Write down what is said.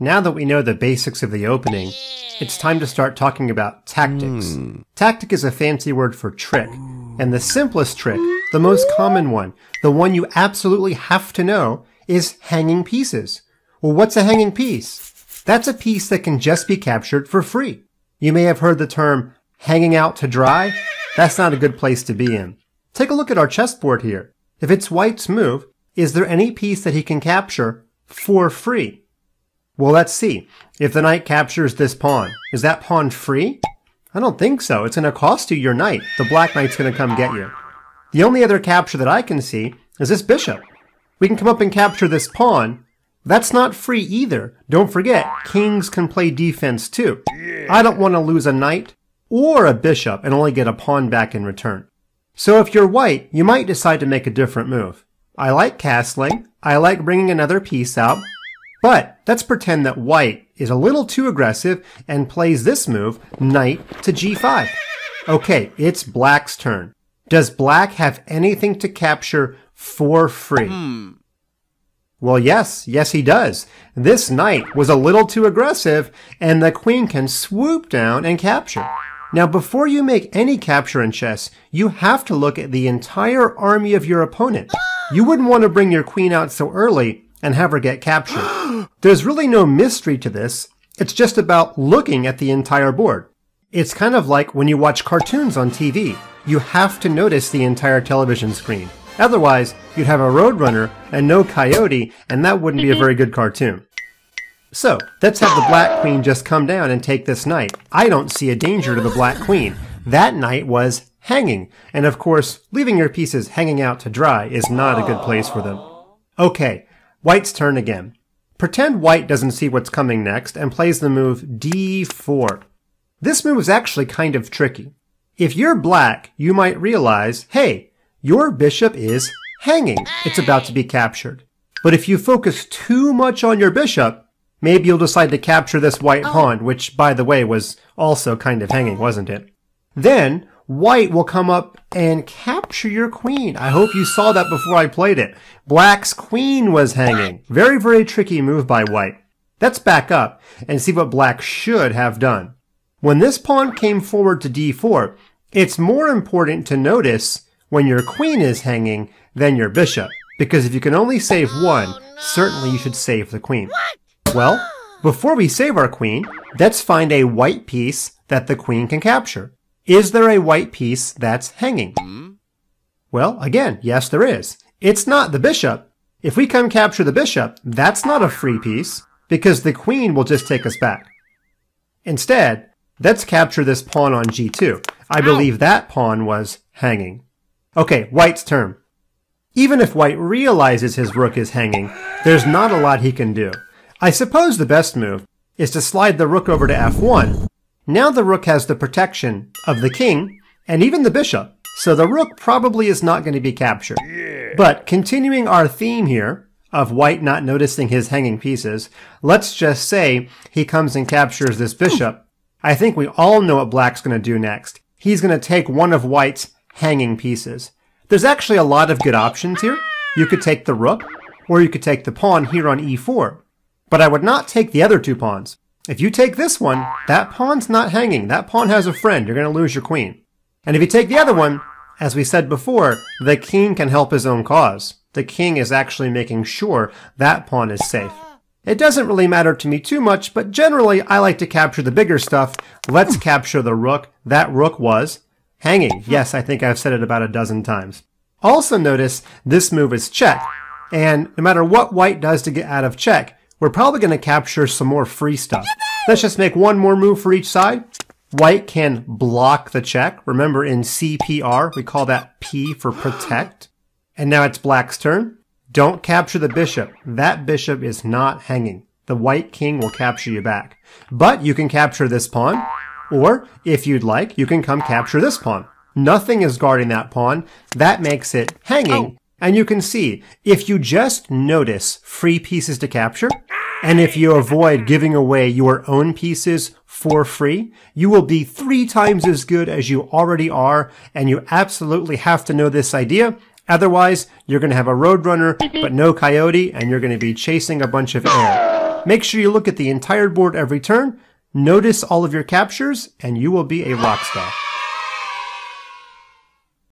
Now that we know the basics of the opening, it's time to start talking about tactics. Tactic is a fancy word for trick, and the simplest trick, the most common one, the one you absolutely have to know, is hanging pieces. Well, what's a hanging piece? That's a piece that can just be captured for free. You may have heard the term hanging out to dry. That's not a good place to be in. Take a look at our chessboard here. If it's White's move, is there any piece that he can capture for free? Well, let's see. If the knight captures this pawn, is that pawn free? I don't think so. It's going to cost you your knight. The black knight's going to come get you. The only other capture that I can see is this bishop. We can come up and capture this pawn. That's not free either. Don't forget, kings can play defense too. I don't want to lose a knight or a bishop and only get a pawn back in return. So if you're White, you might decide to make a different move. I like castling. I like bringing another piece out. But let's pretend that White is a little too aggressive and plays this move, knight to g5. Okay, it's Black's turn. Does Black have anything to capture for free? Well, yes he does. This knight was a little too aggressive, and the queen can swoop down and capture. Now, before you make any capture in chess, you have to look at the entire army of your opponent. You wouldn't want to bring your queen out so early and have her get captured. There's really no mystery to this. It's just about looking at the entire board. It's kind of like when you watch cartoons on TV. You have to notice the entire television screen. Otherwise, you'd have a Roadrunner and no Coyote, and that wouldn't be a very good cartoon. So, let's have the black queen just come down and take this knight. I don't see a danger to the black queen. That knight was hanging. And of course, leaving your pieces hanging out to dry is not a good place for them. Okay, White's turn again. Pretend White doesn't see what's coming next and plays the move d4. This move is actually kind of tricky. If you're Black, you might realize, hey, your bishop is hanging. It's about to be captured. But if you focus too much on your bishop, maybe you'll decide to capture this white pawn, which, by the way, was also kind of hanging, wasn't it? Then, White will come up and capture your queen. I hope you saw that before I played it. Black's queen was hanging. Very, very tricky move by White. Let's back up and see what Black should have done. When this pawn came forward to d4, it's more important to notice when your queen is hanging than your bishop. Because if you can only save one, certainly you should save the queen. Well, before we save our queen, let's find a white piece that the queen can capture. Is there a white piece that's hanging? Well, again, yes there is. It's not the bishop. If we come capture the bishop, that's not a free piece, because the queen will just take us back. Instead, let's capture this pawn on g2. I believe that pawn was hanging. Okay, White's turn. Even if White realizes his rook is hanging, there's not a lot he can do. I suppose the best move is to slide the rook over to f1. Now the rook has the protection of the king and even the bishop, so the rook probably is not going to be captured. But continuing our theme here of White not noticing his hanging pieces, let's just say he comes and captures this bishop. I think we all know what Black's going to do next. He's going to take one of White's hanging pieces. There's actually a lot of good options here. You could take the rook, or you could take the pawn here on e4. But I would not take the other two pawns. If you take this one, that pawn's not hanging. That pawn has a friend. You're going to lose your queen. And if you take the other one, as we said before, the king can help his own cause. The king is actually making sure that pawn is safe. It doesn't really matter to me too much, but generally I like to capture the bigger stuff. Let's capture the rook. That rook was hanging. Yes, I think I've said it about a dozen times. Also notice this move is check. And no matter what White does to get out of check, we're probably going to capture some more free stuff. Let's just make one more move for each side. White can block the check. Remember in CPR, we call that P for protect. And now it's Black's turn. Don't capture the bishop. That bishop is not hanging. The white king will capture you back. But you can capture this pawn. Or, if you'd like, you can come capture this pawn. Nothing is guarding that pawn. That makes it hanging. And you can see, if you just notice free pieces to capture, and if you avoid giving away your own pieces for free, you will be 3 times as good as you already are, and you absolutely have to know this idea. Otherwise, you're going to have a Roadrunner, but no Coyote, and you're going to be chasing a bunch of air. Make sure you look at the entire board every turn, notice all of your captures, and you will be a rock star.